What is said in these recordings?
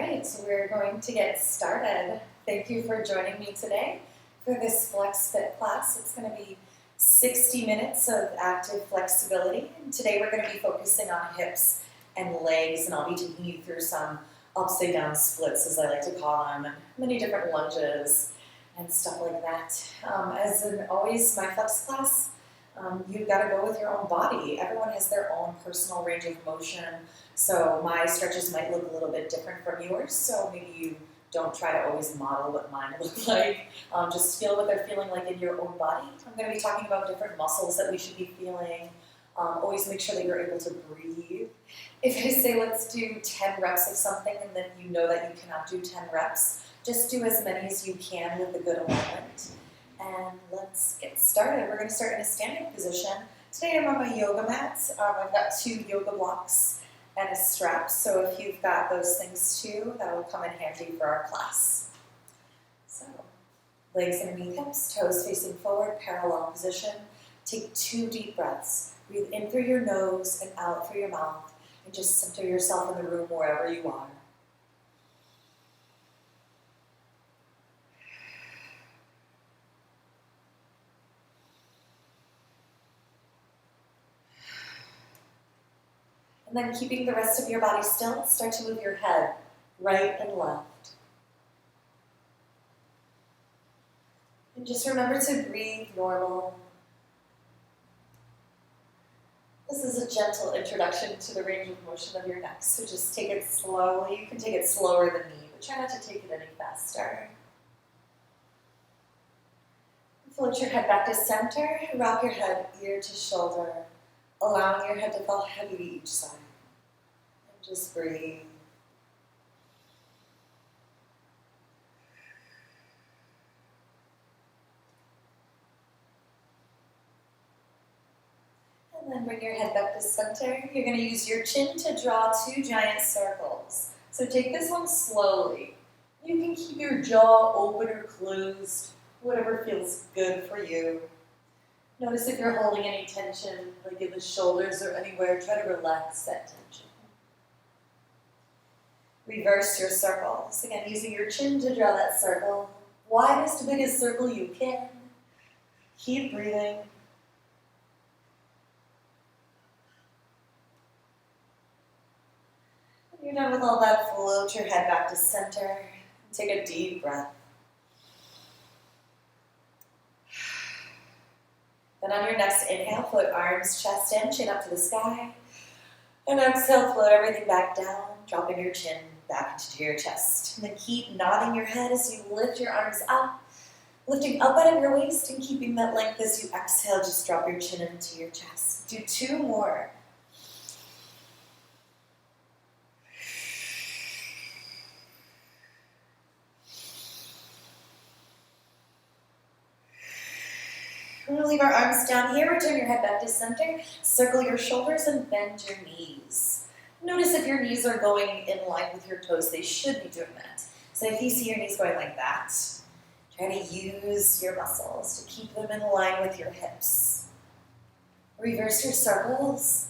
right, so we're going to get started. Thank you for joining me today for this Flex Fit class. It's going to be 60 minutes of active flexibility. And today we're going to be focusing on hips and legs, and I'll be taking you through some upside down splits, as I like to call them, and many different lunges and stuff like that. Always, my Flex class, you've got to go with your own body. Everyone has their own personal range of motion. So my stretches might look a little bit different from yours, so maybe you don't try to always model what mine look like. Just feel what they're feeling like in your own body. I'm going to be talking about different muscles that we should be feeling. Always make sure that you're able to breathe. If I say let's do 10 reps of something and then you know that you cannot do 10 reps, just do as many as you can with a good alignment. And let's get started. We're going to start in a standing position. Today I'm on my yoga mat. I've got 2 yoga blocks and a strap, so if you've got those things too, that will come in handy for our class. So, legs underneath hips, toes facing forward, parallel position. Take 2 deep breaths. Breathe in through your nose and out through your mouth, and just center yourself in the room wherever you are. And then keeping the rest of your body still, start to move your head right and left. And just remember to breathe normal. This is a gentle introduction to the range of motion of your neck, so just take it slowly. You can take it slower than me, but try not to take it any faster. Float your head back to center, rock your head ear to shoulder, allowing your head to fall heavy to each side. And just breathe. And then bring your head back to center. You're going to use your chin to draw 2 giant circles. So take this one slowly. You can keep your jaw open or closed, whatever feels good for you. Notice if you're holding any tension, like in the shoulders or anywhere, try to relax that tension. Reverse your circles. Again, using your chin to draw that circle. Widest, biggest circle you can. Keep breathing. When you're done with all that, float your head back to center. Take a deep breath. Then on your next inhale, float arms, chest in, chin up to the sky. And exhale, float everything back down, dropping your chin back into your chest. And then keep nodding your head as you lift your arms up, lifting up out of your waist and keeping that length as you exhale. Just drop your chin into your chest. Do 2 more. We're going to leave our arms down here, return your head back to center, circle your shoulders and bend your knees. Notice if your knees are going in line with your toes, they should be doing that. So if you see your knees going like that, try to use your muscles to keep them in line with your hips. Reverse your circles.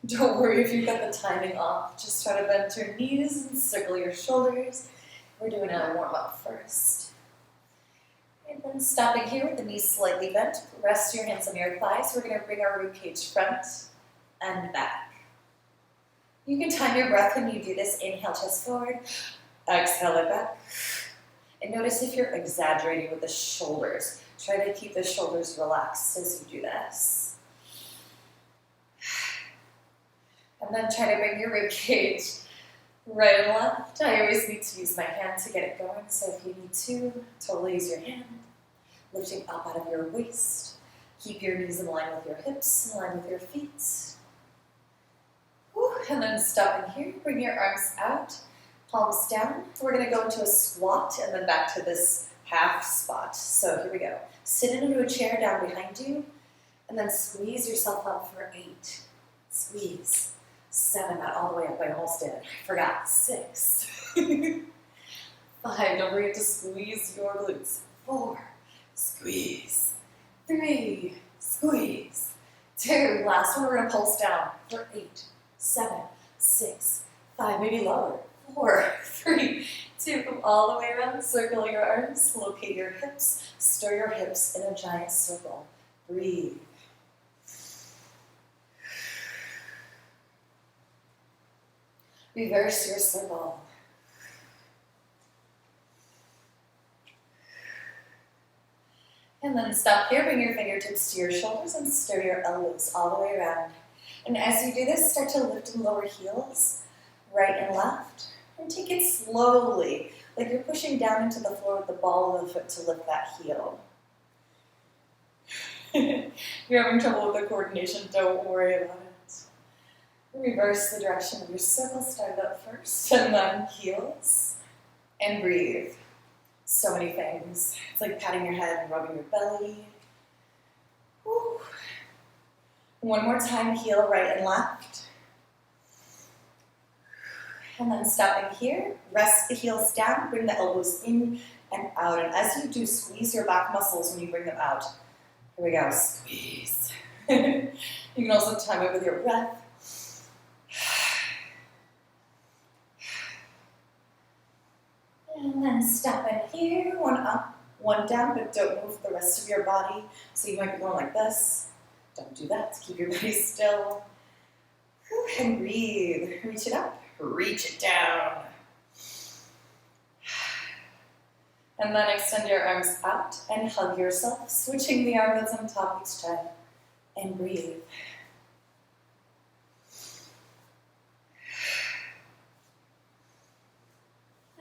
Don't worry if you've got the timing off, just try to bend your knees and circle your shoulders. We're doing a warm-up first. And then stopping here with the knees slightly bent, rest your hands on your thighs. We're going to bring our ribcage front and back. You can time your breath when you do this. Inhale, chest forward. Exhale it back. And notice if you're exaggerating with the shoulders. Try to keep the shoulders relaxed as you do this. And then try to bring your ribcage right and left. I always need to use my hand to get it going, so if you need to, totally use your hand. Lifting up out of your waist. Keep your knees in line with your hips, in line with your feet. Whew. And then stopping here, bring your arms out, palms down. We're going to go into a squat and then back to this half spot. So here we go. Sit into a chair down behind you, and then squeeze yourself up for 8. Squeeze. 7, not all the way up, I almost did. I forgot. 6. 5, don't forget to squeeze your glutes. 4, squeeze. 3, squeeze. 2, last one, we're going to pulse down for 8, 7, 6, 5, maybe lower. 4, 3, 2, come all the way around, circle your arms, locate your hips, stir your hips in a giant circle. Breathe. Reverse your circle. And then stop here, bring your fingertips to your shoulders and stir your elbows all the way around. And as you do this, start to lift and lower heels, right and left. And take it slowly, like you're pushing down into the floor with the ball of the foot to lift that heel. If you're having trouble with the coordination, don't worry about it. Reverse the direction of your circle, start up first, and then heels, and breathe. So many things. It's like patting your head and rubbing your belly. Woo. One more time, heel right and left. And then stopping here, rest the heels down, bring the elbows in and out. And as you do, squeeze your back muscles when you bring them out. Here we go, squeeze. You can also time it with your breath. And then stop in here, one up, one down, but don't move the rest of your body. So you might be going like this. Don't do that, keep your body still. And breathe, reach it up, reach it down. And then extend your arms out and hug yourself, switching the arm that's on top each time. And breathe.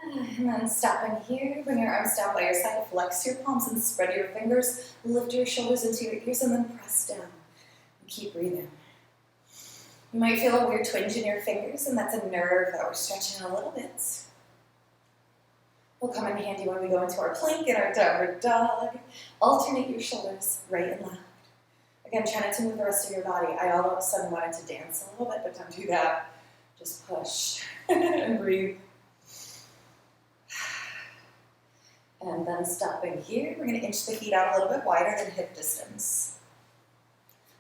And then stop in here, bring your arms down by your side, flex your palms and spread your fingers, lift your shoulders into your ears and then press down. And keep breathing. You might feel a weird twinge in your fingers, and that's a nerve that we're stretching a little bit. Will come in handy when we go into our plank and our downward dog. Alternate your shoulders right and left. Again, try not to move the rest of your body. I all of a sudden wanted to dance a little bit, but don't do that. Just push and breathe. And then stopping here, we're going to inch the feet out a little bit wider than hip distance.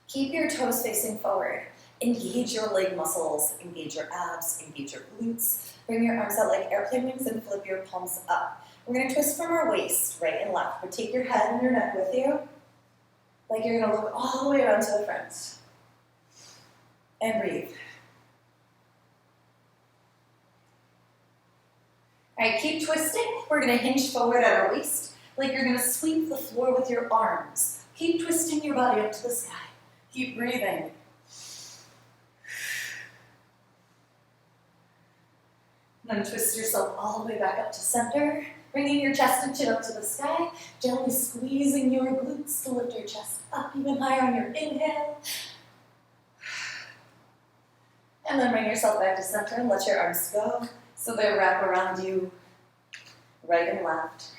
Keep your toes facing forward. Engage your leg muscles, engage your abs, engage your glutes. Bring your arms out like airplane wings and flip your palms up. We're going to twist from our waist, right and left, but take your head and your neck with you, like you're going to look all the way around to the front. And breathe. All right, keep twisting. We're going to hinge forward at our waist, like you're going to sweep the floor with your arms. Keep twisting your body up to the sky. Keep breathing. And then twist yourself all the way back up to center, bringing your chest and chin up to the sky, gently squeezing your glutes to lift your chest up even higher on your inhale. And then bring yourself back to center and let your arms go so they wrap around you right and left.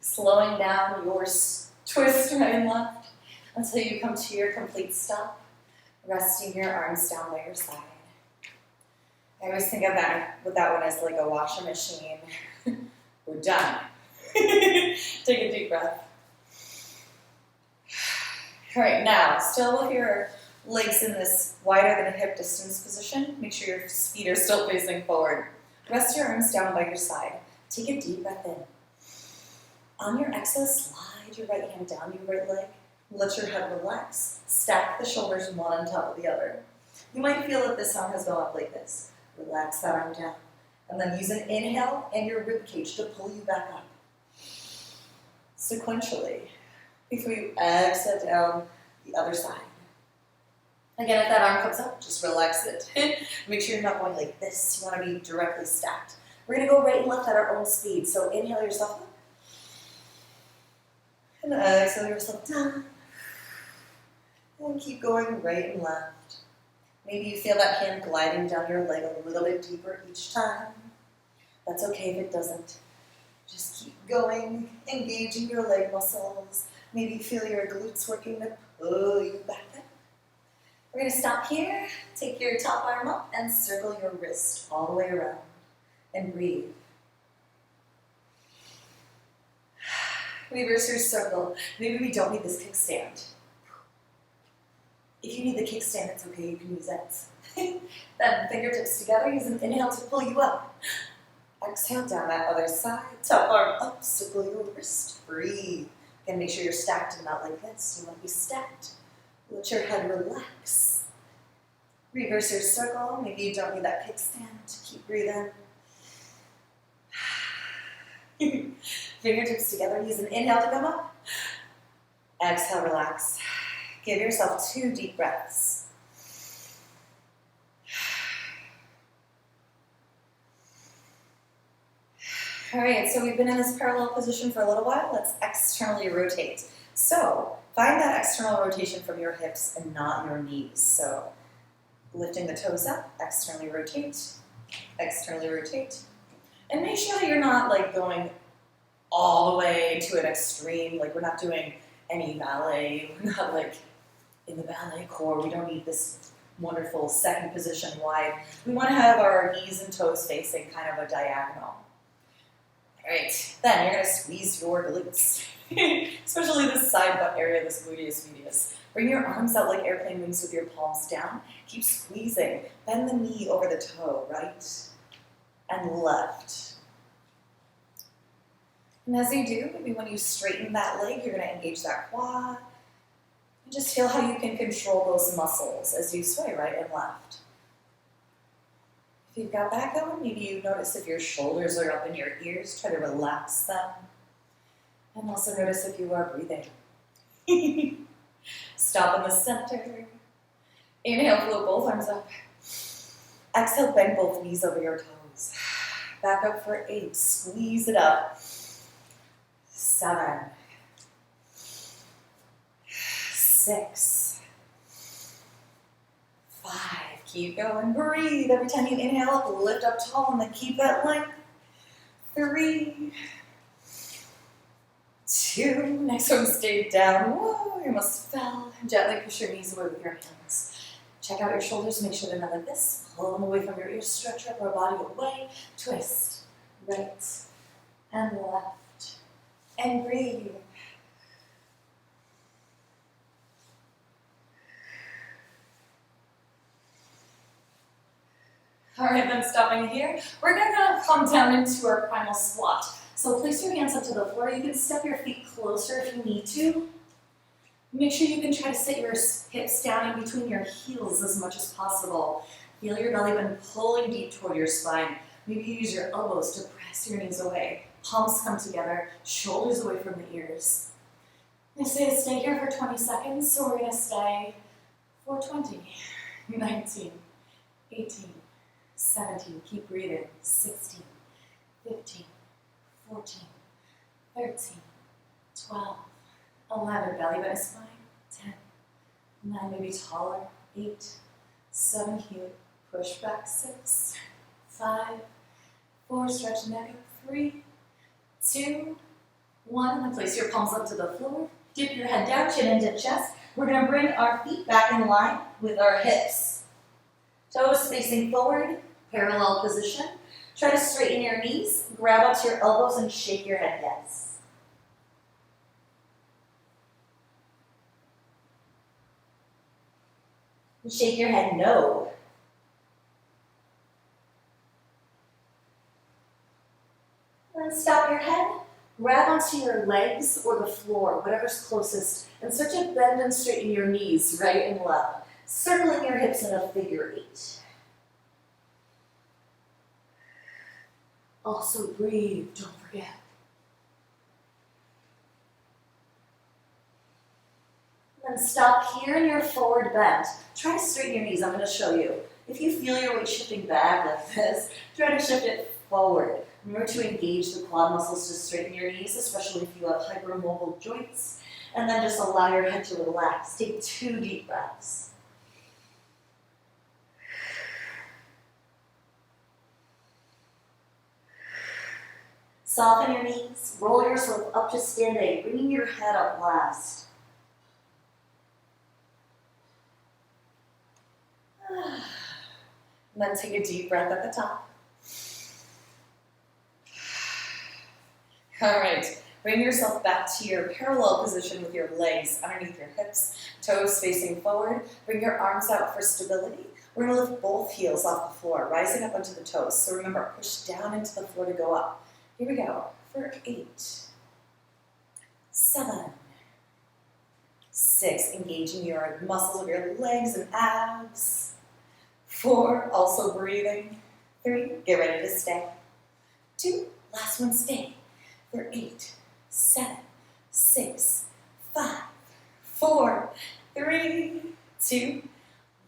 Slowing down your twist right and left until you come to your complete stop, resting your arms down by your side. I always think of that with that one as like a washing machine. We're done. Take a deep breath. All right, now, still with your legs in this wider than a hip distance position, make sure your feet are still facing forward. Rest your arms down by your side. Take a deep breath in. On your exhale, slide your right hand down your right leg. Let your head relax. Stack the shoulders one on top of the other. You might feel that this arm has gone up like this. Relax that arm down. And then use an inhale and your rib cage to pull you back up. Sequentially. Before you exhale down the other side. Again, if that arm comes up, just relax it. Make sure you're not going like this. You want to be directly stacked. We're going to go right and left at our own speed. So inhale yourself up. And exhale yourself down. And keep going right and left. Maybe you feel that hand gliding down your leg a little bit deeper each time. That's okay if it doesn't. Just keep going, engaging your leg muscles. Maybe you feel your glutes working to pull you back up. We're going to stop here, take your top arm up, and circle your wrist all the way around. And breathe. Reverse your circle. Maybe we don't need this kickstand. If you need the kickstand, it's okay, you can use it. Then fingertips together, use an inhale to pull you up. Exhale down that other side. Top arm up, circle your wrist. Breathe. Again, make sure you're stacked and not like this. You want to be stacked. Let your head relax. Reverse your circle. Maybe you don't need that kickstand. Keep breathing. Fingertips together. Use an inhale to come up. Exhale, relax. Give yourself 2 deep breaths. All right, so we've been in this parallel position for a little while. Let's externally rotate. So find that external rotation from your hips and not your knees. So lifting the toes up, externally rotate, and make sure that you're not like going all the way to an extreme. Like we're not doing any ballet. We're not like in the ballet core. We don't need this wonderful second position wide. We want to have our knees and toes facing kind of a diagonal. All right, then you're going to squeeze your glutes, especially this side butt area, this gluteus medius. Bring your arms out like airplane wings with your palms down. Keep squeezing. Bend the knee over the toe, right and left. And as you do, maybe when you straighten that leg, you're going to engage that quad. And just feel how you can control those muscles as you sway right and left. If you've got that going, maybe you notice if your shoulders are up in your ears, try to relax them. And also notice if you are breathing. Stop in the center. Inhale, float both arms up. Exhale, bend both knees over your toes. Back up for 8, squeeze it up. 7, 6, 5. Keep going, breathe. Every time you inhale up, lift up tall and then keep that length. 3, 2, next one stay down. Whoa, you almost fell. Gently push your knees away with your hands. Check out your shoulders, make sure they're not like this. Pull them away from your ears, stretch your upper body away. Twist, right and left. And breathe. All right, then stopping here, we're gonna come down into our primal squat. So place your hands up to the floor. You can step your feet closer if you need to. Make sure you can try to sit your hips down in between your heels as much as possible. Feel your belly button pulling deep toward your spine. Maybe you use your elbows to press your knees away. Palms come together, shoulders away from the ears. I say stay here for 20 seconds, so we're gonna stay for 20, 19, 18, 17, keep breathing, 16, 15, 14, 13, 12, 11, belly button spine, 10, 9, maybe taller, 8, 7, cute, push back, 6, 5, 4, stretch neck up, 3, 2, 1, and then place your palms up to the floor, dip your head down, chin into chest. We're gonna bring our feet back in line with our hips. Toes facing forward, parallel position. Try to straighten your knees, grab onto your elbows and shake your head yes. And shake your head no. Then stop your head, grab onto your legs or the floor, whatever's closest, and start to bend and straighten your knees right and left, circling your hips in a figure 8. Also breathe, don't forget. And then stop here in your forward bend. Try to straighten your knees, I'm going to show you. If you feel your weight shifting back like this, try to shift it forward. Remember to engage the quad muscles to straighten your knees, especially if you have hypermobile joints. And then just allow your head to relax. Take 2 deep breaths. Soften your knees, roll yourself up to standing, bringing your head up last. And then take a deep breath at the top. All right, bring yourself back to your parallel position with your legs underneath your hips, toes facing forward. Bring your arms out for stability. We're going to lift both heels off the floor, rising up onto the toes. So remember, push down into the floor to go up. Here we go for 8, 7, 6, engaging your muscles of your legs and abs. 4, also breathing. 3, get ready to stay. 2, last one, stay. For 8, 7, 6, 5, 4, 3, 2,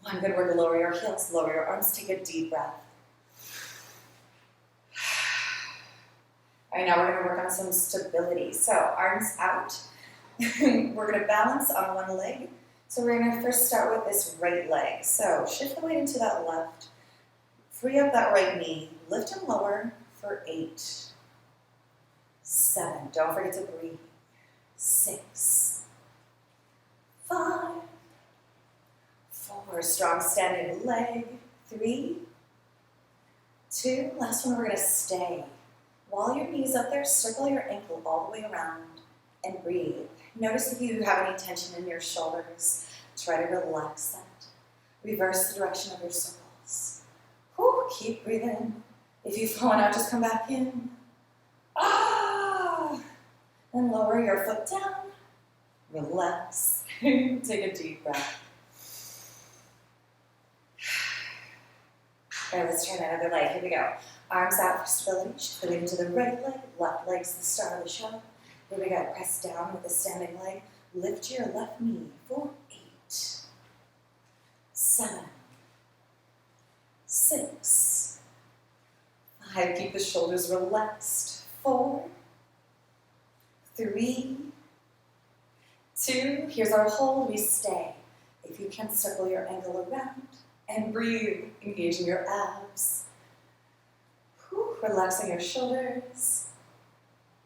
1. Good work to lower your heels, lower your arms, take a deep breath. All right, now we're going to work on some stability. So arms out. We're going to balance on one leg. So we're going to first start with this right leg. So shift the weight into that left. Free up that right knee. Lift and lower for 8, 7. Don't forget to breathe. 6, 5, 4. Strong standing leg. 3, 2. Last one, we're going to stay. While your knee's up there, circle your ankle all the way around and breathe. Notice if you have any tension in your shoulders. Try to relax that. Reverse the direction of your circles. Whew, keep breathing. If you've fallen out, just come back in. Ah! And lower your foot down. Relax. Take a deep breath. All right, let's try another leg. Here we go. Arms out for stability. Shift the weight into the right leg. Left leg's the star of the show. Here we go. Press down with the standing leg. Lift your left knee for 8, 7, 6, 5. Keep the shoulders relaxed. 4, 3, 2. Here's our hold. We stay. If you can, circle your ankle around and breathe, engaging your abs. Whew, relaxing your shoulders.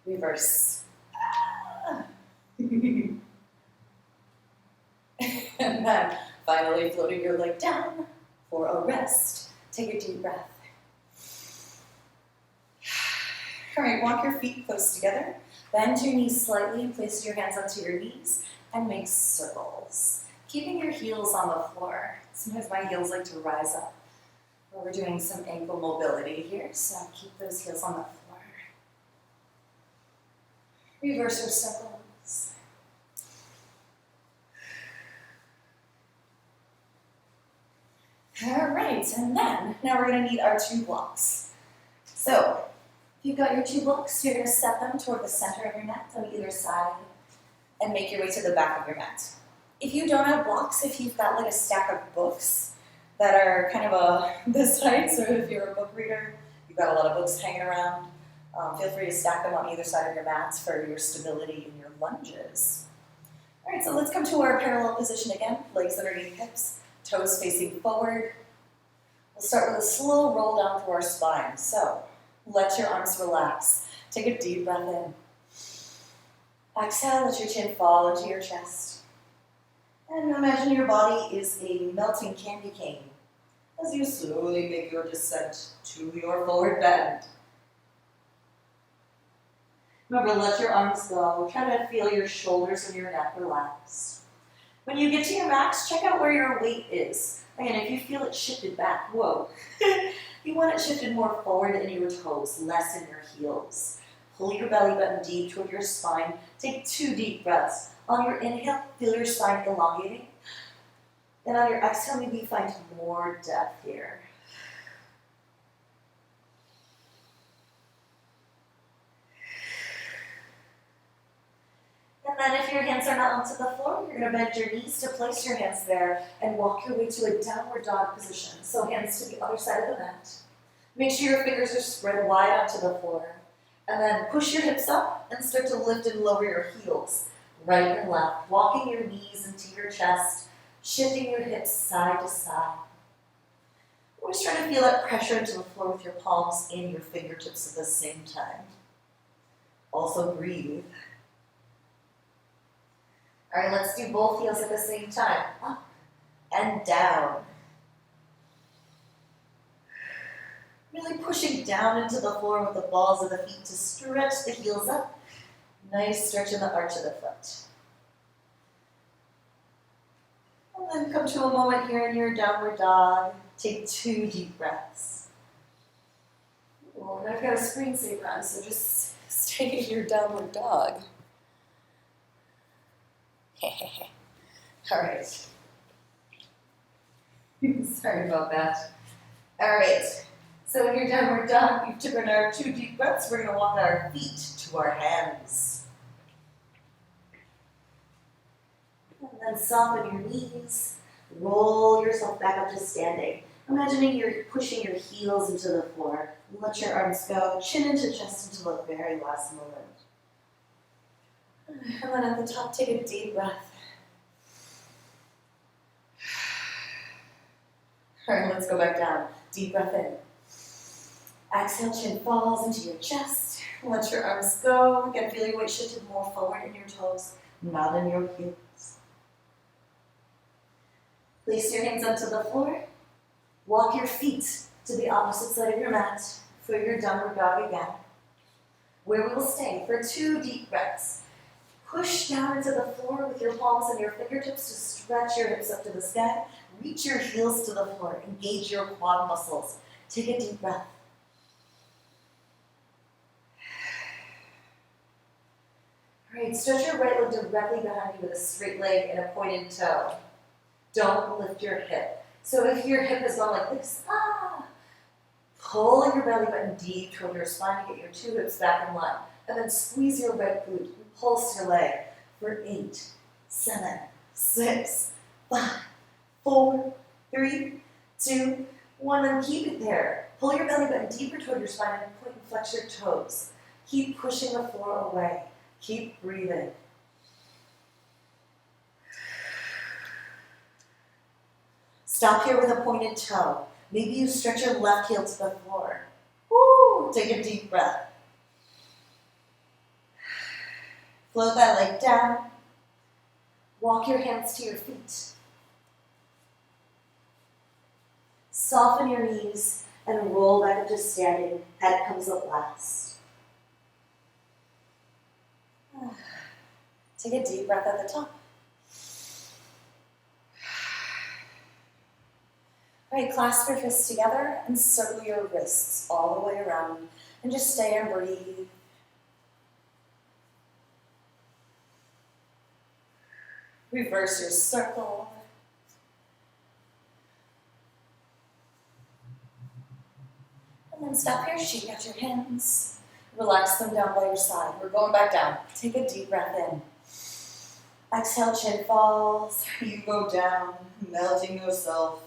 Reverse. Ah. And then finally floating your leg down for a rest. Take a deep breath. All right, walk your feet close together. Bend your knees slightly and place your hands onto your knees and make circles. Keeping your heels on the floor. Sometimes my heels like to rise up. Well, we're doing some ankle mobility here, so keep those heels on the floor. Reverse your circles. All right, and then now we're going to need our 2 blocks. So if you've got your 2 blocks, you're going to set them toward the center of your mat on either side and make your way to the back of your mat. If you don't have blocks, if you've got like a stack of books that are kind of this height, so if you're a book reader, you've got a lot of books hanging around, feel free to stack them on either side of your mats for your stability in your lunges. All right, so let's come to our parallel position again, legs underneath hips, toes facing forward. We'll start with a slow roll down through our spine. So let your arms relax. Take a deep breath in. Exhale, let your chin fall into your chest. And imagine your body is a melting candy cane as you slowly make your descent to your forward bend. Remember, let your arms go. Try to feel your shoulders and your neck relax. When you get to your max, check out where your weight is. Again, if you feel it shifted back, whoa. You want it shifted more forward in your toes, less in your heels. Pull your belly button deep toward your spine. Take 2 deep breaths. On your inhale, feel your spine elongating. Then on your exhale, maybe find more depth here. And then if your hands are not onto the floor, you're going to bend your knees to place your hands there and walk your way to a downward dog position. So hands to the other side of the mat. Make sure your fingers are spread wide onto the floor. And then push your hips up and start to lift and lower your heels. Right and left, walking your knees into your chest, shifting your hips side to side. Always try to feel that pressure into the floor with your palms and your fingertips at the same time. Also breathe. All right, let's do both heels at the same time. Up and down. Really pushing down into the floor with the balls of the feet to stretch the heels up. Nice stretch in the arch of the foot. And then come to a moment here in your downward dog. Take 2 deep breaths. Well, I've got a screensaver on, so just stay in your downward dog. All right. Sorry about that. All right. So in your downward dog, you've taken our 2 deep breaths. We're going to walk our feet to our hands. And then soften your knees. Roll yourself back up to standing. Imagining you're pushing your heels into the floor. Let your arms go, chin into chest until the very last moment. And then at the top, take a deep breath. All right, let's go back down. Deep breath in. Exhale, chin falls into your chest. Let your arms go. Again, feel your weight shifted more forward in your toes, not in your heels. Place your hands onto the floor. Walk your feet to the opposite side of your mat for your downward dog again, where we will stay for 2 deep breaths. Push down into the floor with your palms and your fingertips to stretch your hips up to the sky. Reach your heels to the floor. Engage your quad muscles. Take a deep breath. All right, stretch your right leg directly behind you with a straight leg and a pointed toe. Don't lift your hip. So if your hip is gone like this, pull your belly button deep toward your spine to get your 2 hips back in line. And then squeeze your right glute and pulse your leg for 8, 7, 6, 5, 4, 3, 2, 1, and keep it there. Pull your belly button deeper toward your spine and point and flex your toes. Keep pushing the floor away. Keep breathing. Stop here with a pointed toe. Maybe you stretch your left heel to the floor. Woo! Take a deep breath. Float that leg down. Walk your hands to your feet. Soften your knees and roll back up to standing. Head comes up last. Take a deep breath at the top. All right, clasp your fists together and circle your wrists all the way around. And just stay and breathe. Reverse your circle. And then stop here, shake out your hands. Relax them down by your side. We're going back down. Take a deep breath in. Exhale, chin falls. You go down, melting yourself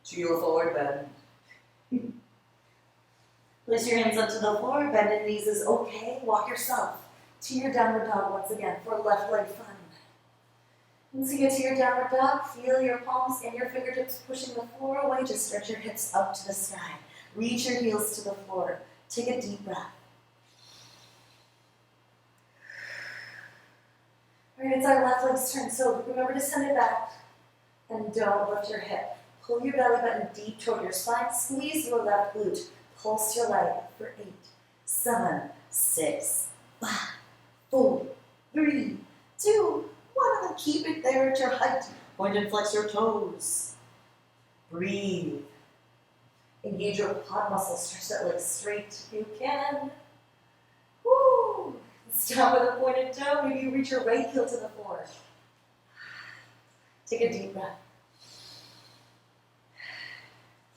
to your forward bend. Place your hands onto the floor. Bend in knees is okay. Walk yourself to your downward dog once again for left leg fun. Once you get to your downward dog, feel your palms and your fingertips pushing the floor away. Just stretch your hips up to the sky. Reach your heels to the floor. Take a deep breath. All right, it's our left leg's turn. So remember to send it back and don't lift your hip. Pull your belly button deep toward your spine. Squeeze your left glute. Pulse your leg for 8, 7, 6, 5, 4, 3, 2, 1. And then keep it there at your height. Point and flex your toes. Breathe. Engage your quad muscles. Stretch that leg straight if you can. Woo! Stop with a pointed toe. Maybe you reach your right heel to the floor. Take a deep breath.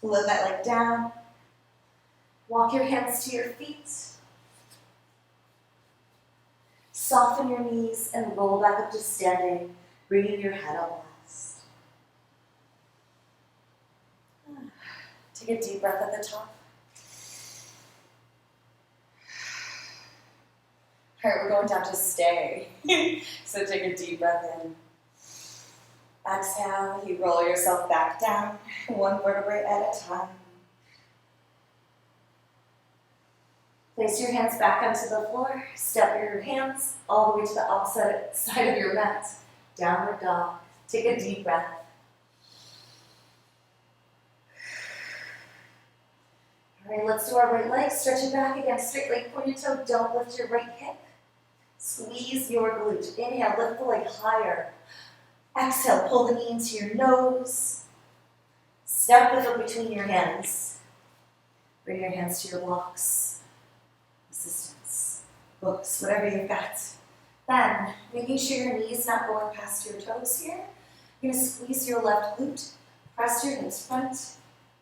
Float that leg down. Walk your hands to your feet. Soften your knees and roll back up to standing, bringing your head up last. Take a deep breath at the top. All right, we're going down to stay. So take a deep breath in. Exhale, you roll yourself back down, 1 vertebrae at a time. Place your hands back onto the floor. Step your hands all the way to the opposite side of your mat. Downward dog. Take a deep breath. All right, let's do our right leg. Stretch it back again. Straight leg, pointed toe. Don't lift your right hip. Squeeze your glute. Inhale, lift the leg higher. Exhale, pull the knee into your nose. Step the foot between your hands. Bring your hands to your blocks, assistants, books, whatever you've got. Then, making sure your knees not going past your toes here, you're going to squeeze your left glute, press your hips front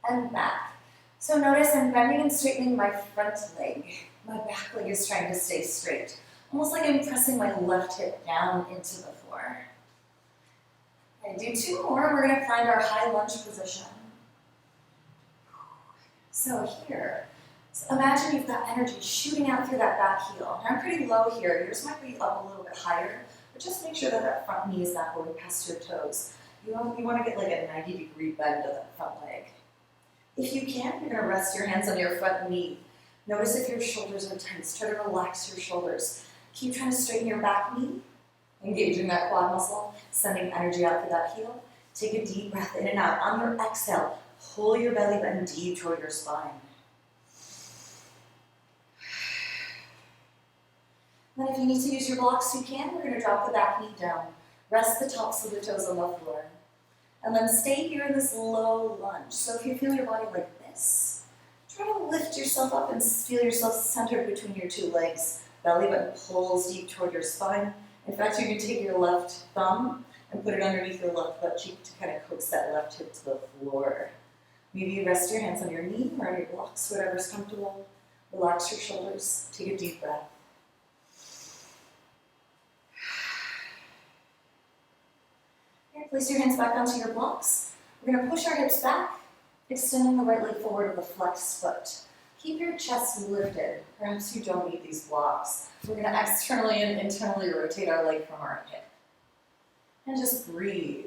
and back. So notice I'm bending and straightening my front leg. My back leg is trying to stay straight. Almost like I'm pressing my left hip down into the floor. Okay, do two more. We're going to find our high lunge position. So here, imagine you've got energy shooting out through that back heel. And I'm pretty low here. Yours might be up a little bit higher, but just make sure that that front knee is not going past your toes. You want to get like a 90-degree bend of that front leg. If you can, you're going to rest your hands on your front knee. Notice if your shoulders are tense. Try to relax your shoulders. Keep trying to straighten your back knee, engaging that quad muscle, sending energy out through that heel. Take a deep breath in and out. On your exhale, pull your belly button deep toward your spine. Then if you need to use your blocks, you can. We're going to drop the back knee down. Rest the tops of the toes on the floor. And then stay here in this low lunge. So if you feel your body like this, try to lift yourself up and feel yourself centered between your two legs. Belly button pulls deep toward your spine. In fact, you can take your left thumb and put it underneath your left butt cheek to kind of coax that left hip to the floor. Maybe you rest your hands on your knee or on your blocks, whatever's comfortable. Relax your shoulders. Take a deep breath. Okay, place your hands back onto your blocks. We're going to push our hips back, extending the right leg forward with a flexed foot. Keep your chest lifted. Perhaps you don't need these blocks. We're going to externally and internally rotate our leg from our hip. And just breathe.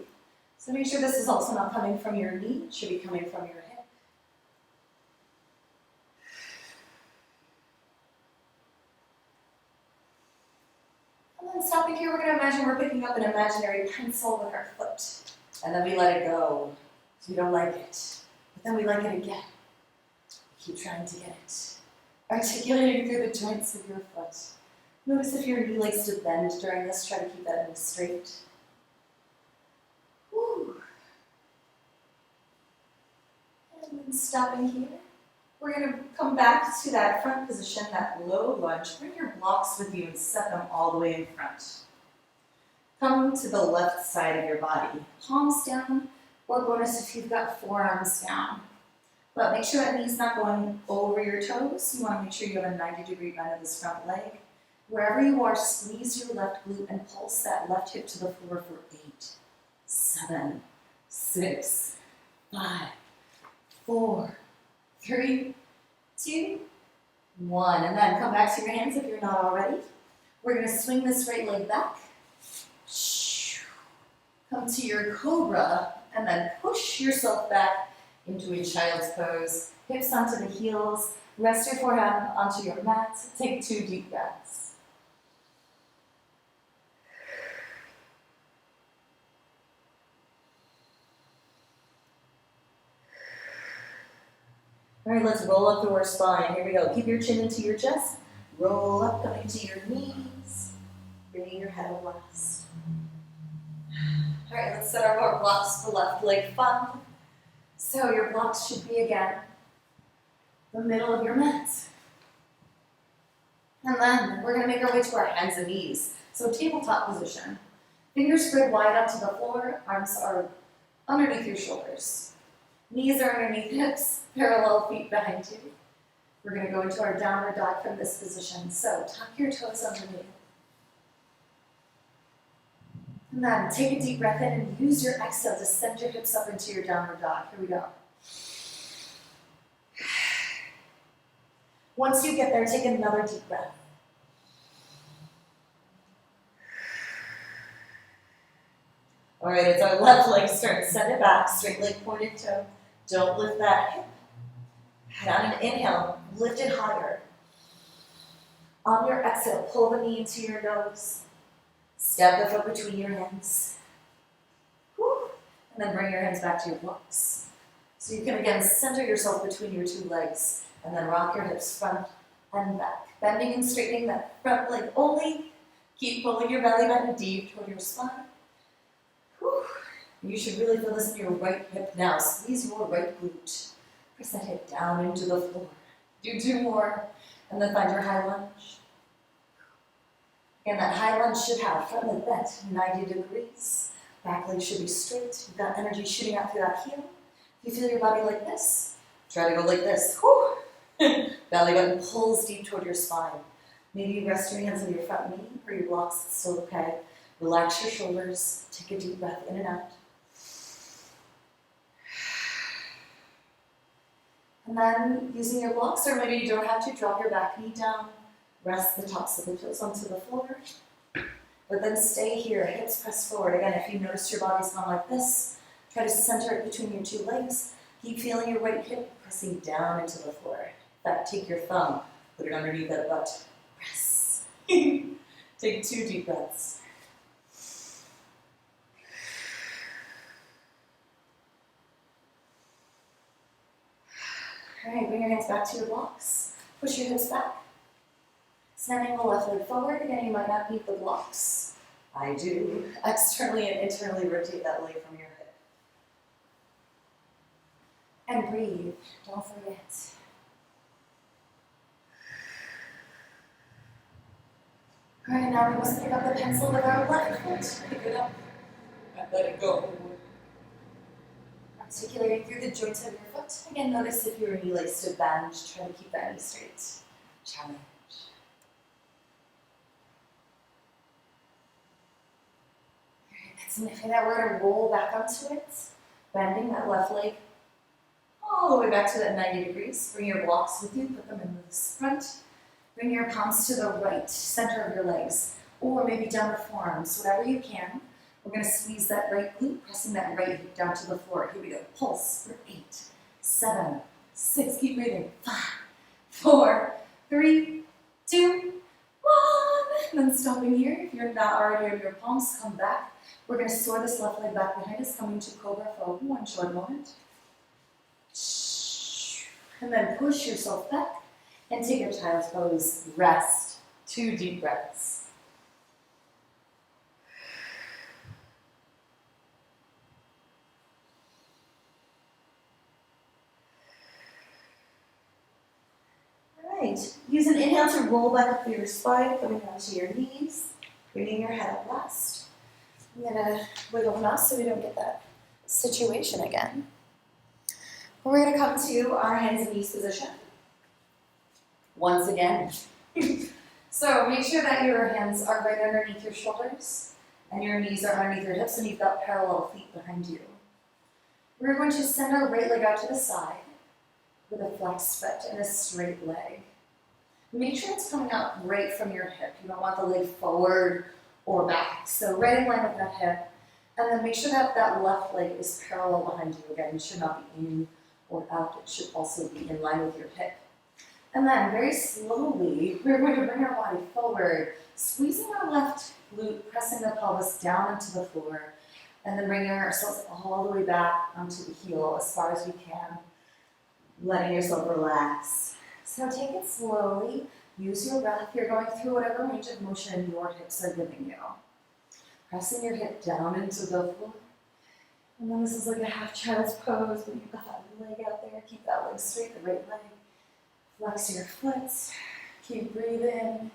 So make sure this is also not coming from your knee. It should be coming from your hip. And then stopping here, we're going to imagine we're picking up an imaginary pencil with our foot. And then we let it go. So we don't like it. But then we like it again. Keep trying to get it. Articulating through the joints of your foot. Notice if your knee likes to bend during this. Try to keep that knee straight. Woo. And then stopping here. We're going to come back to that front position, that low lunge. Bring your blocks with you and set them all the way in front. Come to the left side of your body. Palms down, or bonus if you've got forearms down. But make sure that knee's not going over your toes. You want to make sure you have a 90-degree bend of this front leg. Wherever you are, squeeze your left glute and pulse that left hip to the floor for 8, 7, 6, 5, 4, 3, 2, 1. And then come back to your hands if you're not already. We're going to swing this right leg back. Come to your cobra and then push yourself back into a child's pose. Hips onto the heels. Rest your forehead onto your mat. Take 2 deep breaths. All right, let's roll up through our spine. Here we go. Keep your chin into your chest. Roll up, coming to your knees. Bringing your head up last. All right, let's set our blocks for left leg fun. So your blocks should be, again, the middle of your mat. And then we're going to make our way to our hands and knees. So tabletop position. Fingers spread wide onto the floor. Arms are underneath your shoulders. Knees are underneath hips. Parallel feet behind you. We're going to go into our downward dog from this position. So tuck your toes underneath. And then take a deep breath in and use your exhale to send your hips up into your downward dog. Here we go. Once you get there, take another deep breath. All right, it's our left leg start. Send it back, straight leg pointed toe. Don't lift that hip. Head on an inhale, lift it higher. On your exhale, pull the knee into your nose. Step the foot between your hands. Whew. And then bring your hands back to your blocks. So you can again center yourself between your 2 legs and then rock your hips front and back. Bending and straightening that front leg only. Keep pulling your belly button deep toward your spine. Whew. You should really feel this in your right hip now. Squeeze your right glute. Press that hip down into the floor. Do 2 more, and then find your high lunge. Again, that high lunge should have front leg bent 90 degrees. Back leg should be straight. You've got energy shooting out through that heel. If you feel your body like this, try to go like this. Whew. Belly button pulls deep toward your spine. Maybe you rest your hands on your front knee or your blocks, it's still okay. Relax your shoulders. Take a deep breath in and out. And then using your blocks, or maybe you don't have to, drop your back knee down. Rest the tops of the toes onto the floor. But then stay here, hips press forward. Again, if you notice your body's gone like this, try to center it between your 2 legs. Keep feeling your right hip pressing down into the floor. In fact, take your thumb, put it underneath that butt. Press. Take 2 deep breaths. All right, bring your hands back to your blocks. Push your hips back. Snapping the left leg forward. Again, you might not need the blocks. I do. Externally and internally rotate that leg from your hip. And breathe. Don't forget. All right, now we must pick up the pencil with our left foot. Pick it up and let it go. Articulating through the joints of your foot. Again, notice if your knee likes to bend, try to keep that knee straight. Challenge. And after that, we're going to roll back onto it, bending that left leg all the way back to that 90 degrees. Bring your blocks with you, put them in the front. Bring your palms to the right, center of your legs, or maybe down the forearms, whatever you can. We're going to squeeze that right glute, pressing that right hip down to the floor. Here we go. Pulse for 8, 7, 6. Keep breathing. 5, 4, 3, 2, 1. And then stopping here. If you're not already on your palms, come back. We're going to soar this left leg back behind us, coming to cobra for 1 short moment. And then push yourself back and take your child's pose. Rest. 2 deep breaths. All right. Use an inhale to roll back up through your spine, coming down to your knees, bringing your head up last. I'm going to wiggle now so we don't get that situation again. We're going to come to our hands and knees position. Once again. So make sure that your hands are right underneath your shoulders and your knees are underneath your hips and you've got parallel feet behind you. We're going to send our right leg out to the side with a flexed foot and a straight leg. Make sure it's coming out right from your hip. You don't want the leg forward or back. So right in line with that hip. And then make sure that that left leg is parallel behind you. Again, it should not be in or out. It should also be in line with your hip. And then very slowly, we're going to bring our body forward, squeezing our left glute, pressing the pelvis down into the floor, and then bringing ourselves all the way back onto the heel as far as we can, letting yourself relax. So take it slowly. Use your breath. You're going through whatever range of motion your hips are giving you. Pressing your hip down into the floor. And then this is like a half child's pose, but you've got that leg out there. Keep that leg straight, the right leg. Flex your foot. Keep breathing.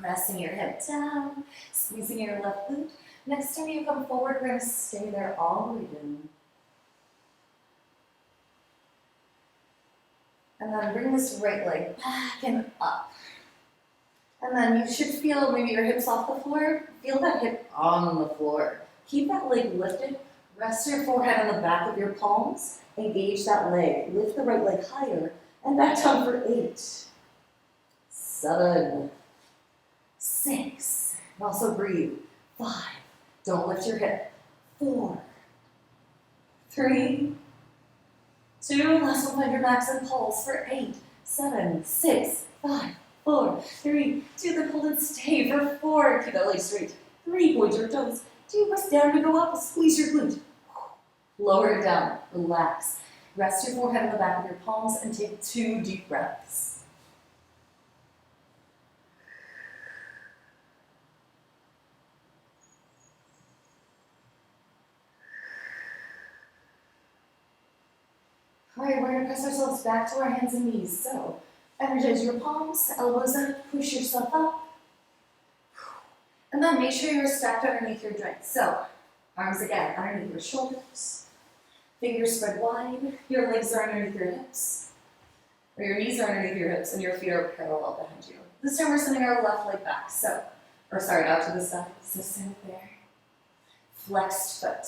Pressing your hip down, squeezing your left glute. Next time you come forward, we're going to stay there all the way down. And then bring this right leg back and up. And then you should feel maybe your hips off the floor. Feel that hip on the floor. Keep that leg lifted. Rest your forehead on the back of your palms. Engage that leg. Lift the right leg higher. And back down for 8, 7, 6. And also breathe. 5. Don't lift your hip. 4, 3, 2. Last one, find your max and pulse for 8, 7, 6, 5, 4, 3, 2. Then hold and stay for 4. Keep that leg straight. 3. Point your toes. 2. Press down to go up. Squeeze your glute. Lower it down. Relax. Rest your forehead on the back of your palms and take 2 deep breaths. All right, we're gonna press ourselves back to our hands and knees. So, energize your palms, elbows up, push yourself up. And then make sure you're stacked underneath your joints. So, arms again underneath your shoulders. Fingers spread wide. Your legs are underneath your hips. Or your knees are underneath your hips and your feet are parallel behind you. This time we're sending our left leg back. Out to the side. So stand there. Flexed foot.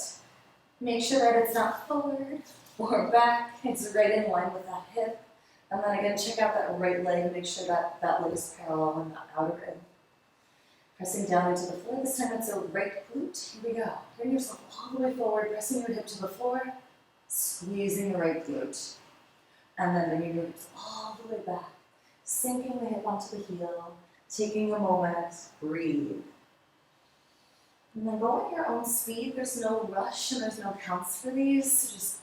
Make sure that it's not forward or back. It's right in line with that hip. And then again, check out that right leg. Make sure that that leg is parallel in the outer rib. Pressing down into the floor. This time it's a right glute. Here we go. Bring yourself all the way forward, pressing your hip to the floor, squeezing the right glute. And then bringing your hips all the way back, sinking the hip onto the heel, taking a moment, breathe. And then go at your own speed. There's no rush and there's no counts for these. So just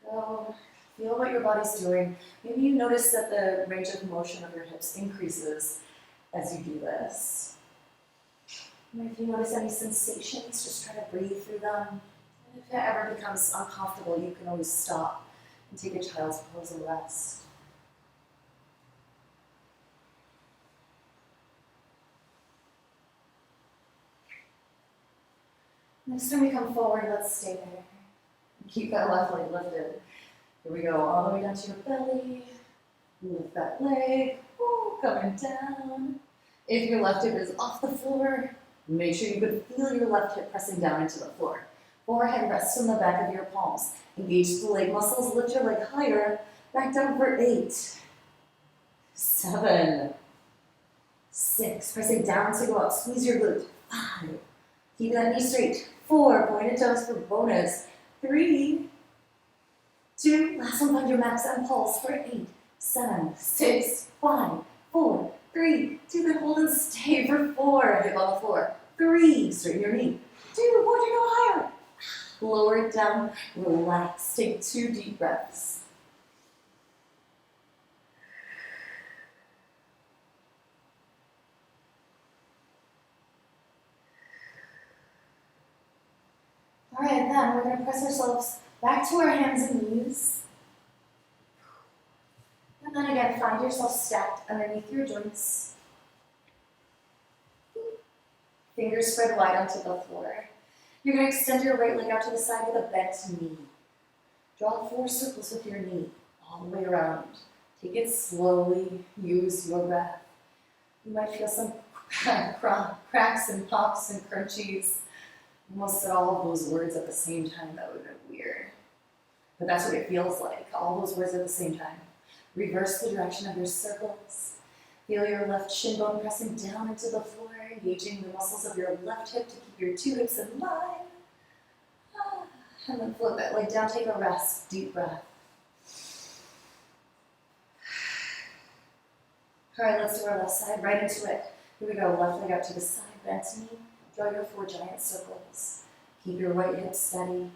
go, feel what your body's doing. Maybe you notice that the range of motion of your hips increases as you do this. And if you notice any sensations, just try to breathe through them. And if it ever becomes uncomfortable, you can always stop and take a child's pose and rest. Next time we come forward, let's stay there. And keep that left leg lifted. Here we go, all the way down to your belly. Lift that leg, coming down. If your left hip is off the floor, make sure you can feel your left hip pressing down into the floor. Forehead rests on the back of your palms. Engage the leg muscles, lift your leg higher. Back down for 8, 7, 6. Pressing down to go up. Squeeze your glute. 5. Keep that knee straight. 4. Pointed toes for bonus. 3, 2. Last one, find your max and pulse for 8, 7, 6, 5, 4, 3, 2. Then hold and stay for 4. Hip on the floor. 3. Straighten your knee. 2. More to go higher. Lower it down. Relax. Take 2 deep breaths. All right, then we're going to press ourselves back to our hands and knees. And then again, find yourself stacked underneath your joints. Fingers spread wide onto the floor. You're going to extend your right leg out to the side with a bent knee. Draw 4 circles with your knee all the way around. Take it slowly. Use your breath. You might feel some cracks and pops and crunchies. Almost said all of those words at the same time. That would have been weird. But that's what it feels like, all those words at the same time. Reverse the direction of your circles. Feel your left shin bone pressing down into the floor, engaging the muscles of your left hip to keep your 2 hips in line. And then flip it, leg down, take a rest, deep breath. All right, let's do our left side, right into it. Here we go, left leg out to the side, bent knee. Draw your 4 giant circles. Keep your right hip steady.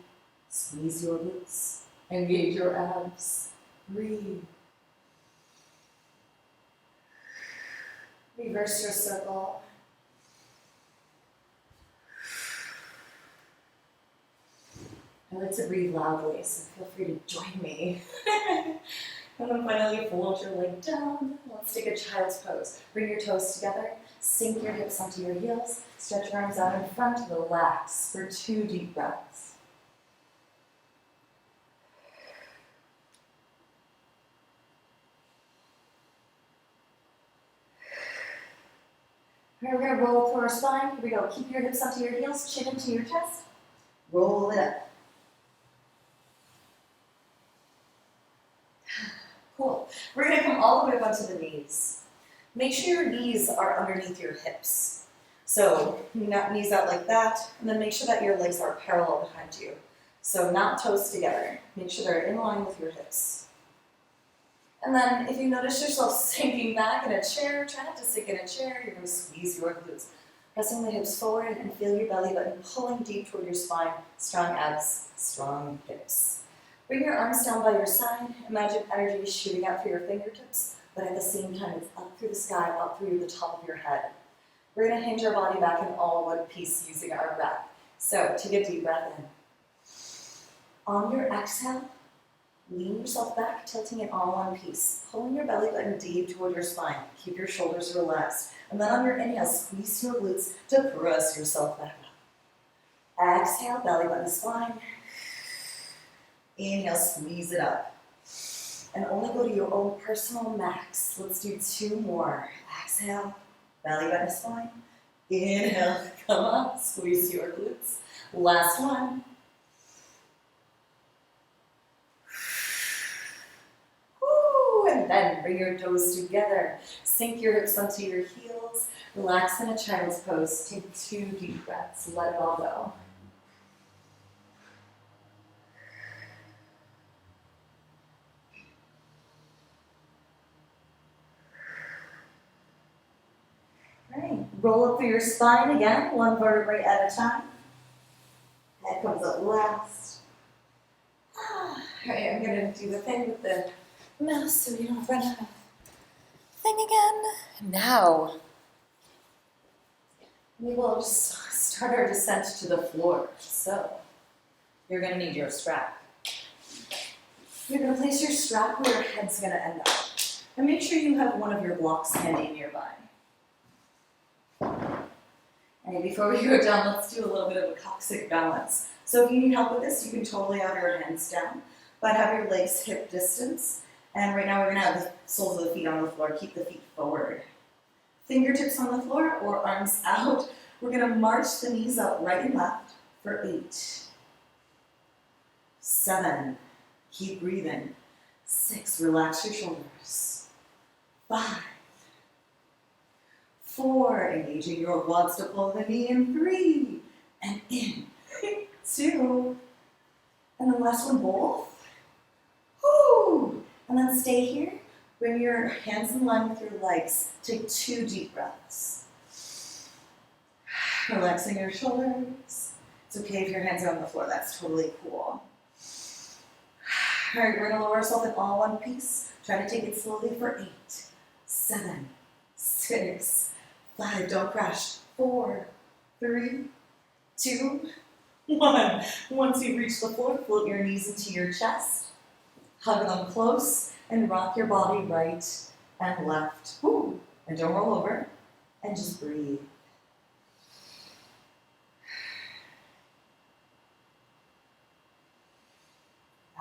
Squeeze your glutes. Engage your abs. Breathe. Reverse your circle. I like to breathe loudly, so feel free to join me. And then finally fold your leg down. Let's take a child's pose. Bring your toes together. Sink your hips onto your heels. Stretch your arms out in front. Relax for 2 deep breaths. All right, we're going to roll through our spine. Here we go. Keep your hips onto your heels, chin into your chest. Roll it up. Cool. We're going to come all the way up onto the knees. Make sure your knees are underneath your hips. So knees out like that, and then make sure that your legs are parallel behind you. So not toes together. Make sure they're in line with your hips. And then if you notice yourself sinking back in a chair, try not to sink in a chair. You're going to squeeze your glutes. Pressing the hips forward and feel your belly button pulling deep toward your spine. Strong abs, strong hips. Bring your arms down by your side. Imagine energy shooting out through your fingertips, but at the same time it's up through the sky, up through the top of your head. We're going to hinge our body back in all one piece using our breath. So take a deep breath in. On your exhale, Lean yourself back, tilting it all in one piece. Pulling your belly button deep toward your spine. Keep your shoulders relaxed. And then on your inhale, squeeze your glutes to press yourself back up. Exhale, belly button spine. Inhale, squeeze it up. And only go to your own personal max. Let's do 2 more. Exhale, belly button spine. Inhale, come up, squeeze your glutes. Last one. Woo, and then bring your toes together. Sink your hips onto your heels. Relax in a child's pose. Take 2 deep breaths. Let it all go. Roll up through your spine again, 1 vertebrae at a time. Head comes up last. Alright, I'm going to do the thing with the mouse so you don't run out of thing again. Now, we will just start our descent to the floor. So, you're going to need your strap. You're going to place your strap where your head's going to end up. And make sure you have one of your blocks handy nearby. And before we go down, let's do a little bit of a coccyx balance. So if you need help with this, you can totally have your hands down, but have your legs hip distance. And right now we're going to have the soles of the feet on the floor. Keep the feet forward. Fingertips on the floor or arms out. We're going to march the knees up right and left for 8, 7, keep breathing, 6, relax your shoulders, 5, 4, engaging your quads to pull the knee in, 3, and in, 2, and then last one, both, whoo, and then stay here, bring your hands in line with your legs, take 2 deep breaths, relaxing your shoulders, it's okay if your hands are on the floor, that's totally cool. All right, we're gonna lower ourselves in all one piece, try to take it slowly for 8, 7, 6, 5, don't crash. 4, 3, 2, 1. Once you reach the floor, float your knees into your chest. Hug them close and rock your body right and left. Woo. And don't roll over. And just breathe.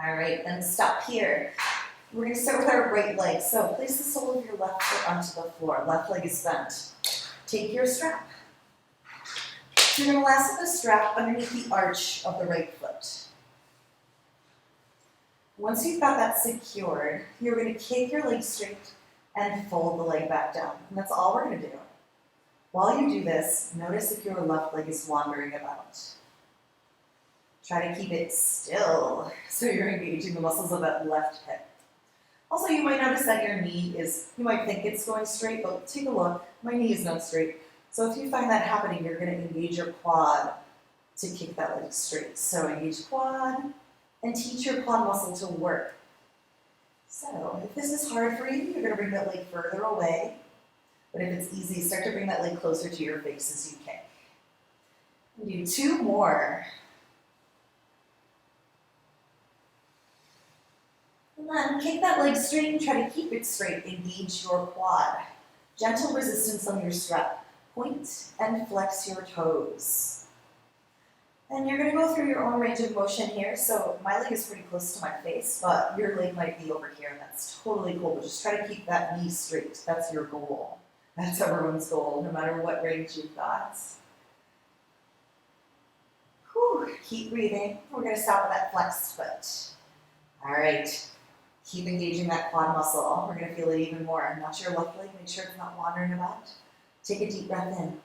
All right, then stop here. We're going to start with our right leg. So place the sole of your left foot onto the floor. Left leg is bent. Take your strap. You're going to lasso the strap underneath the arch of the right foot. Once you've got that secured, you're going to kick your leg straight and fold the leg back down. And that's all we're going to do. While you do this, notice if your left leg is wandering about. Try to keep it still so you're engaging the muscles of that left hip. Also, you might notice that your knee is, you might think it's going straight, but take a look. My knee is not straight. So if you find that happening, you're going to engage your quad to kick that leg straight. So engage quad and teach your quad muscle to work. So if this is hard for you, you're going to bring that leg further away. But if it's easy, start to bring that leg closer to your face as you kick. Do 2 more. And then kick that leg straight and try to keep it straight. Engage your quad. Gentle resistance on your strap. Point and flex your toes. And you're going to go through your own range of motion here. So my leg is pretty close to my face, but your leg might be over here, and that's totally cool. But just try to keep that knee straight. That's your goal. That's everyone's goal, no matter what range you've got. Whew. Keep breathing. We're going to stop with that flexed foot. All right. Keep engaging that quad muscle. We're going to feel it even more. Watch your left leg. Make sure it's not wandering about. Take a deep breath in.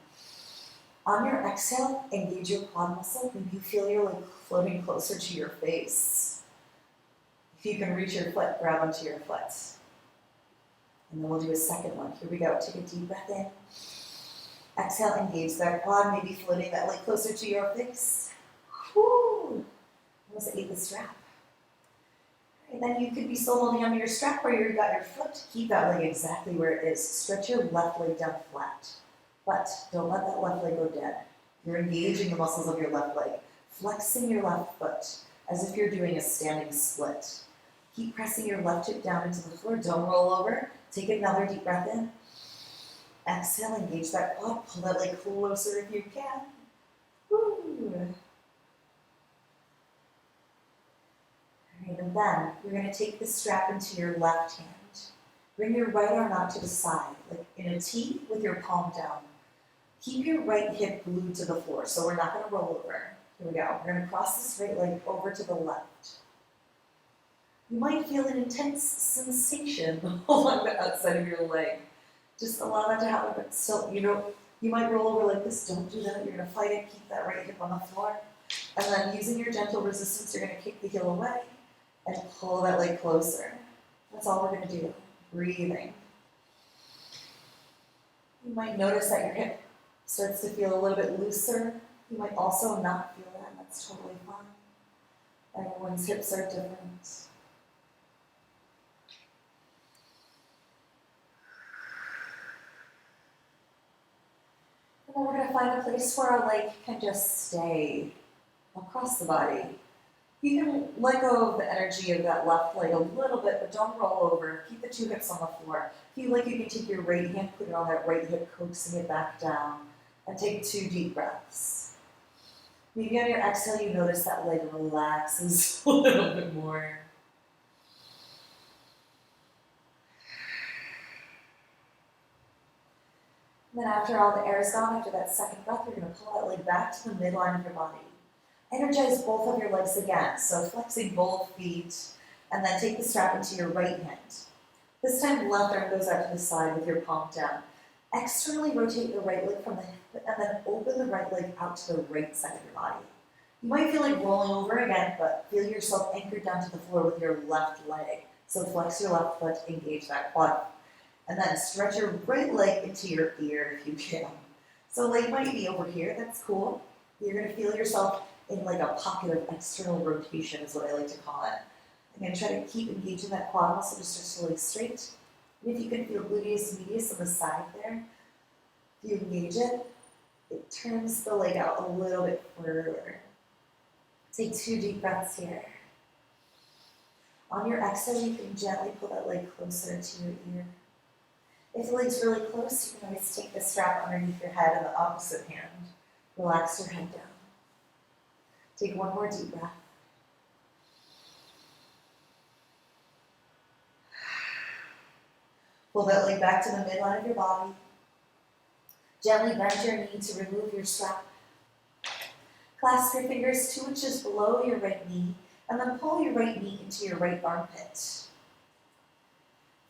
On your exhale, engage your quad muscle. Maybe you feel your leg floating closer to your face. If you can reach your foot, grab onto your foot. And then we'll do a second one. Here we go. Take a deep breath in. Exhale, engage that quad, maybe floating that leg closer to your face. Whoo! Almost ate the strap. And then you could be still holding onto your strap where you've got your foot. Keep that leg exactly where it is. Stretch your left leg down flat. But don't let that left leg go dead. You're engaging the muscles of your left leg. Flexing your left foot as if you're doing a standing split. Keep pressing your left hip down into the floor. Don't roll over. Take another deep breath in. Exhale, engage that quad. Pull that leg closer if you can. Woo. All right, and then you're going to take the strap into your left hand. Bring your right arm out to the side, like in a T with your palm down. Keep your right hip glued to the floor, so we're not going to roll over. Here we go. We're going to cross this right leg over to the left. You might feel an intense sensation along the outside of your leg. Just allow that to happen, but still, you might roll over like this. Don't do that. You're going to fight it. Keep that right hip on the floor. And then using your gentle resistance, you're going to kick the heel away and pull that leg closer. That's all we're going to do. Breathing. You might notice that your hip starts to feel a little bit looser. You might also not feel that. That's totally fine. Everyone's hips are different. And then we're going to find a place where our leg can just stay across the body. You can let go of the energy of that left leg a little bit, but don't roll over. Keep the two hips on the floor. If you like, you can take your right hand, put it on that right hip, coaxing it back down, and take 2 deep breaths. Maybe on your exhale, you notice that leg relaxes a little bit more. And then after all the air is gone, after that second breath, you're going to pull that leg back to the midline of your body. Energize both of your legs again, so flexing both feet, and then take the strap into your right hand. This time, left arm goes out to the side with your palm down. Externally rotate the right leg from the hip, and then open the right leg out to the right side of your body. You might feel like rolling over again, but feel yourself anchored down to the floor with your left leg. So flex your left foot, engage that quad. And then stretch your right leg into your ear if you can. So leg might be over here, that's cool. You're going to feel yourself in like a pocket of external rotation is what I like to call it. I'm going to try to keep engaging that quad muscle to stretch the leg straight. And if you can feel gluteus medius on the side there, if you engage it, it turns the leg out a little bit further. Take 2 deep breaths here. On your exhale, you can gently pull that leg closer to your ear. If the leg's really close, you can always take the strap underneath your head in the opposite hand. Relax your head down. Take 1 more deep breath. Pull that leg back to the midline of your body. Gently bend your knee to remove your strap. Clasp your fingers 2 inches below your right knee, and then pull your right knee into your right armpit.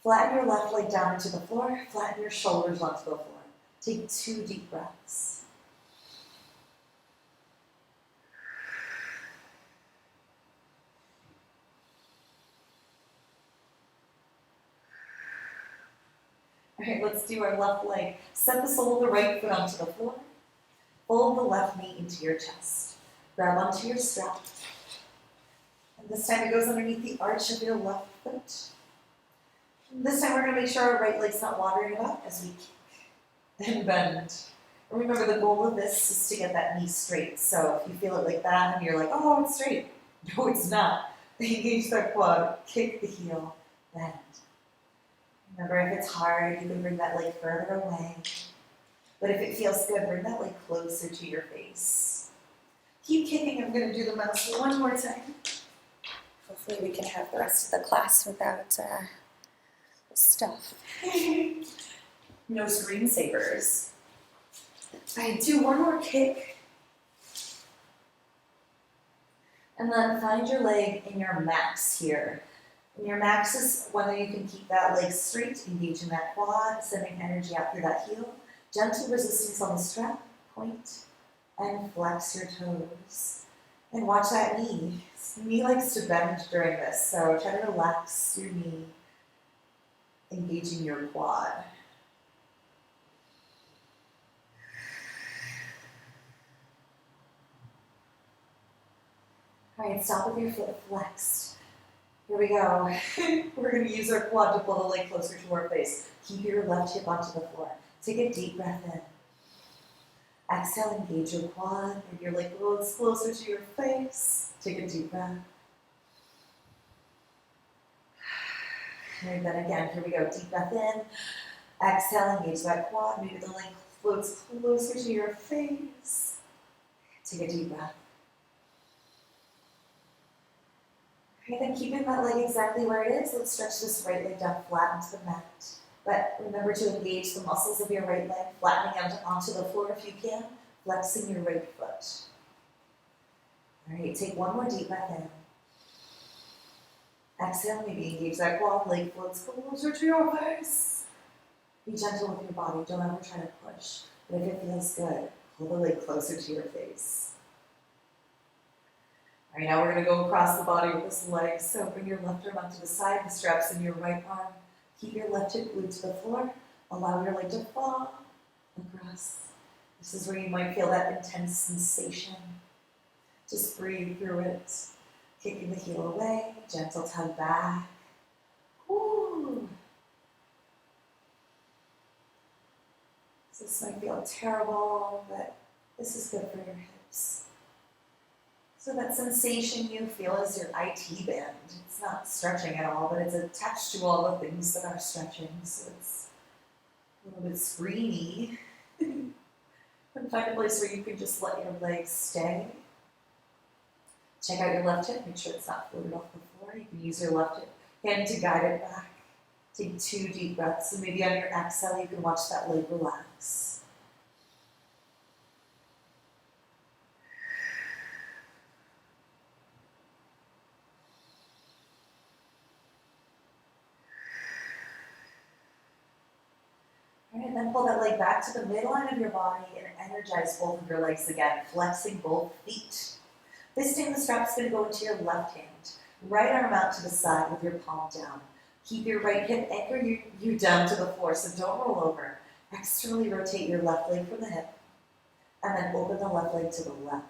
Flatten your left leg down into the floor. Flatten your shoulders onto the floor. Take 2 deep breaths. All right, let's do our left leg. Set the sole of the right foot onto the floor. Fold the left knee into your chest. Grab onto your strap. And this time it goes underneath the arch of your left foot. And this time we're going to make sure our right leg's not wandering about as we kick and bend. And remember, the goal of this is to get that knee straight. So if you feel it like that and you're like, oh, it's straight. No, it's not. Engage that quad, kick the heel, bend. Remember, if it's hard, you can bring that leg further away. But if it feels good, bring that leg closer to your face. Keep kicking. I'm going to do the mouse 1 more time. Hopefully we can have the rest of the class without stuff. No screensavers. All right, do 1 more kick. And then find your leg in your max here. And your max is whether you can keep that leg straight, engage in that quad, sending energy out through that heel. Gentle resistance on the strap, point, and flex your toes. And watch that knee. Knee likes to bend during this, so try to relax your knee, engaging your quad. All right, stop with your foot flexed. Here we go. We're going to use our quad to pull the leg closer to our face. Keep your left hip onto the floor. Take a deep breath in. Exhale, engage your quad. Bring your leg closer to your face. Take a deep breath. And then again, here we go, deep breath in. Exhale, engage that quad. Maybe the leg floats closer to your face. Take a deep breath. Okay, then keeping that leg exactly where it is, let's stretch this right leg down flat into the mat. But remember to engage the muscles of your right leg, flattening out onto the floor if you can, flexing your right foot. All right, take one more deep breath in. Exhale, maybe engage that quad, leg floats closer to your face. Be gentle with your body, don't ever try to push. But if it feels good, pull the leg closer to your face. All right, now we're gonna go across the body with this leg. So bring your left arm onto the side, the straps in your right arm. Keep your left hip glued to the floor. Allow your leg to fall across. This is where you might feel that intense sensation. Just breathe through it. Kicking the heel away, gentle tug back. Woo. This might feel terrible, but this is good for your hips. So that sensation you feel is your IT band. It's not stretching at all, but it's attached to all the things that are stretching. So it's a little bit screamy. And find a place where you can just let your legs stay. Check out your left hip, make sure it's not floated off the floor. You can use your left hip hand to guide it back. Take 2 deep breaths, and maybe on your exhale you can watch that leg relax. All right, and then pull that leg back to the midline of your body and energize both of your legs again, flexing both feet. This time the strap's going to go into your left hand. Right arm out to the side with your palm down. Keep your right hip anchor you down to the floor, so don't roll over. Externally rotate your left leg from the hip, and then open the left leg to the left.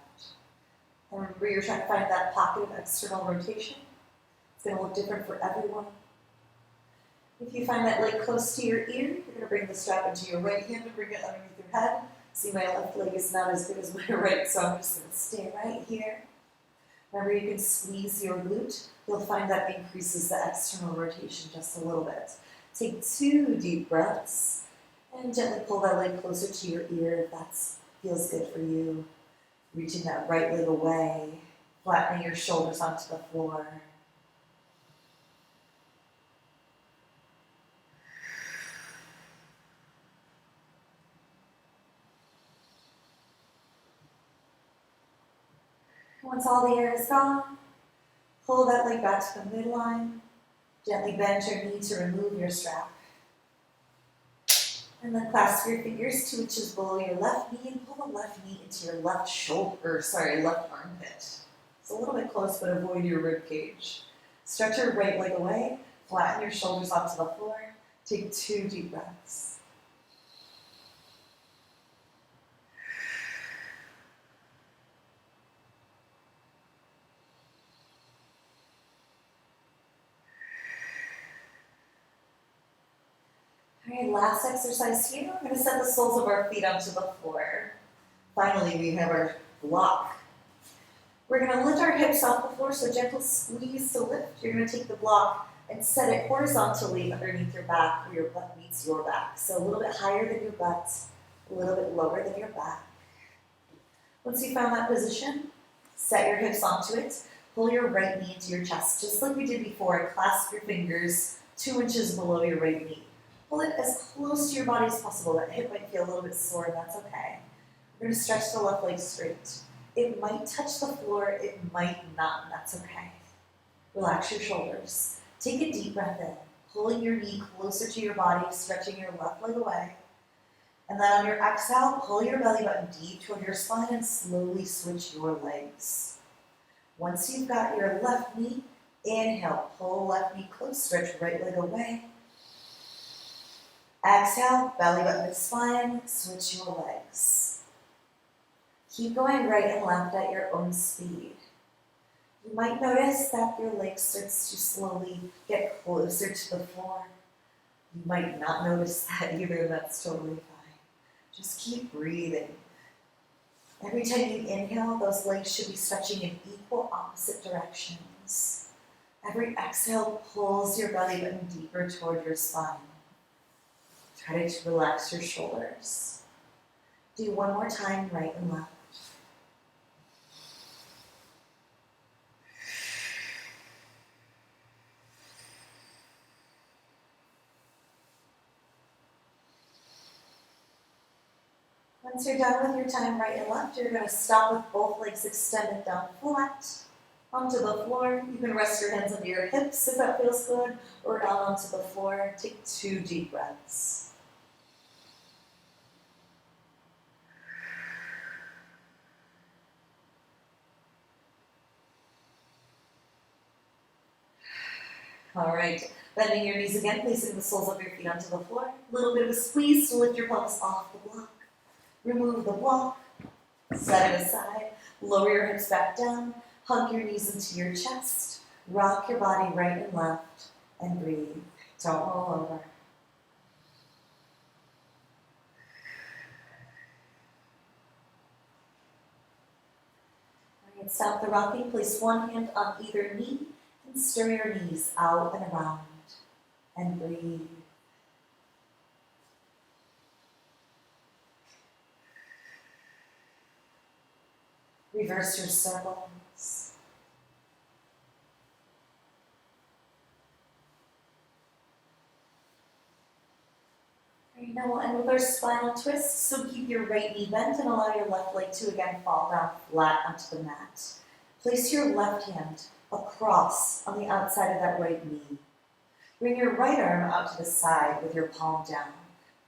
And remember, you're trying to find that pocket of external rotation. It's going to look different for everyone. If you find that leg close to your ear, you're going to bring the strap into your right hand and bring it underneath your head. See, my left leg is not as big as my right, so I'm just going to stay right here. Remember, you can squeeze your glute. You'll find that increases the external rotation just a little bit. Take 2 deep breaths and gently pull that leg closer to your ear if that feels good for you. Reaching that right leg away, flattening your shoulders onto the floor. Once all the air is gone, pull that leg back to the midline. Gently bend your knee to remove your strap. And then clasp your fingers 2 inches below your left knee and pull the left knee into your left left armpit. It's a little bit close, but avoid your rib cage. Stretch your right leg away, flatten your shoulders onto the floor. Take 2 deep breaths. All right, last exercise here. We're going to set the soles of our feet onto the floor. Finally, we have our block. We're going to lift our hips off the floor, so gentle squeeze to lift. You're going to take the block and set it horizontally underneath your back where your butt meets your back. So a little bit higher than your butt, a little bit lower than your back. Once you found that position, set your hips onto it. Pull your right knee into your chest, just like we did before, and clasp your fingers 2 inches below your right knee. Pull it as close to your body as possible. That hip might feel a little bit sore, and that's okay. We're going to stretch the left leg straight. It might touch the floor, it might not, and that's okay. Relax your shoulders. Take a deep breath in, pulling your knee closer to your body, stretching your left leg away. And then on your exhale, pull your belly button deep toward your spine and slowly switch your legs. Once you've got your left knee, inhale, pull left knee close, stretch right leg away. Exhale, belly button to spine, switch your legs. Keep going right and left at your own speed. You might notice that your leg starts to slowly get closer to the floor. You might not notice that either, that's totally fine. Just keep breathing. Every time you inhale, those legs should be stretching in equal opposite directions. Every exhale pulls your belly button deeper toward your spine. Try to relax your shoulders. Do one more time, right and left. Once you're done with your time right and left, you're going to stop with both legs extended down flat onto the floor. You can rest your hands under your hips if that feels good, or down onto the floor. Take 2 deep breaths. All right, bending your knees again, placing the soles of your feet onto the floor. A little bit of a squeeze to lift your pelvis off the block. Remove the block, set it aside, lower your hips back down, hug your knees into your chest, rock your body right and left, and breathe. Don't roll over. All right, stop the rocking, place one hand on either knee, and stir your knees out and around, and breathe. Reverse your circles. All right, now we'll end with our spinal twist, so keep your right knee bent and allow your left leg to again fall down flat onto the mat. Place your left hand across on the outside of that right knee. Bring your right arm out to the side with your palm down,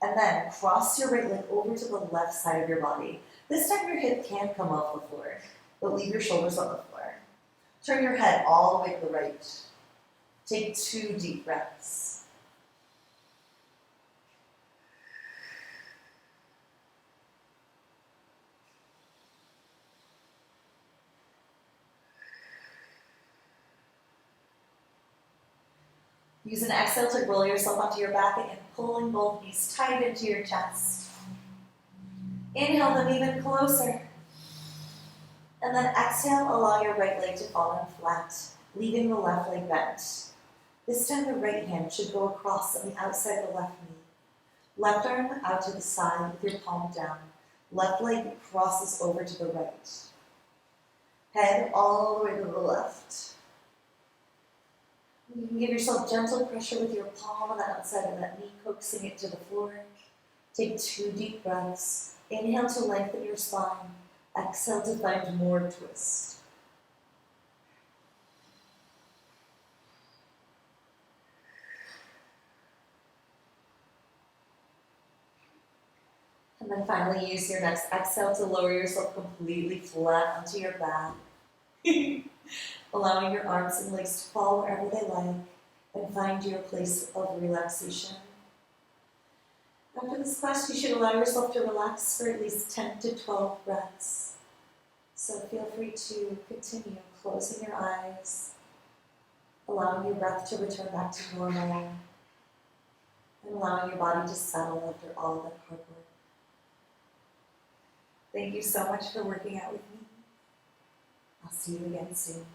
and then cross your right leg over to the left side of your body. This time your hip can come off the floor, but leave your shoulders on the floor. Turn your head all the way to the right. Take 2 deep breaths. Use an exhale to roll yourself onto your back again, pulling both knees tight into your chest. Inhale them even closer. And then exhale, allow your right leg to fall in flat, leaving the left leg bent. This time the right hand should go across on the outside of the left knee. Left arm out to the side with your palm down. Left leg crosses over to the right. Head all the way to the left. You can give yourself gentle pressure with your palm on the outside of that knee, coaxing it to the floor. Take 2 deep breaths. Inhale to lengthen your spine. Exhale to find more twist. And then finally use your next exhale to lower yourself completely flat onto your back. Allowing your arms and legs to fall wherever they like and find your place of relaxation. After this class, you should allow yourself to relax for at least 10 to 12 breaths. So feel free to continue closing your eyes, allowing your breath to return back to normal, and allowing your body to settle after all that hard work. Thank you so much for working out with me. I'll see you again soon.